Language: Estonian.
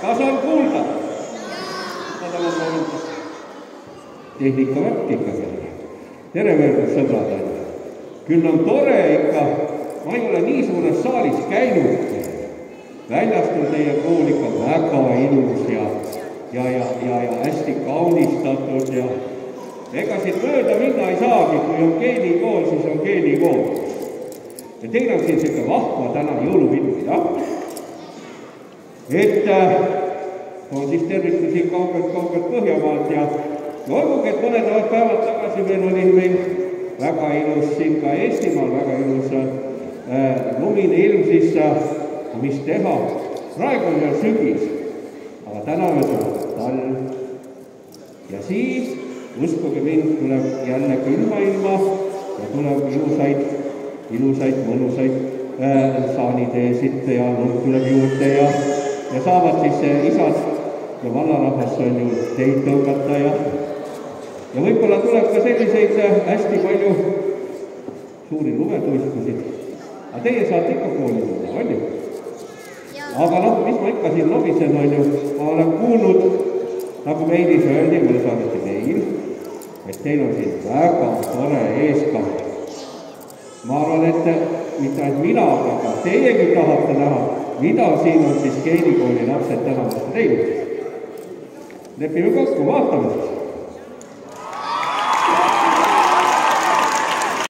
Kas on kuulda? Tehnika värk ikkagi. Tere veel, sõbrad. Küll on tore ikka, ma ei ole nii suures saalis käinud. Väljast on teie kool ikka väga ilus ja hästi kaunistatud ja ega siit mööda minna ei saagi, kui on geenikool, siis on geenikool. Ja teil on siin selline vahva täna jõulupidu, jah? Et on siis tervitusi kaugelt Põhjamaalt ja olgugi, et mõned päevad tagasi veel oli meil väga ilus siin ka Eestimaal, väga ilus lumine ilm, siis mis teha? Praegu on veel sügis, aga täna tuleb talv. Ja siis, uskuge mind, tuleb jälle külma ilma ja tuleb ilusaid, mõnusaid saaniteesid ja lund tuleb juurde ja saavad siis isad ja vallarahvas on ju teid tõugata ja võib-olla tuleb ka selliseid hästi palju suuri lumetuistusid. Aga teie saate ikka kooli tulla, on ju? Aga mis ma ikka siin lobisen, on ju, ma olen kuulnud, nagu meilis öeldi, mulle saadeti meil, et teil on siin väga tore eeskamm. Ma arvan, et mitte ainult mina, aga teiegi tahate näha, mida siin on siis geenikooli lapsed täna vastu teinud. Lepime kokku, vaatame siis.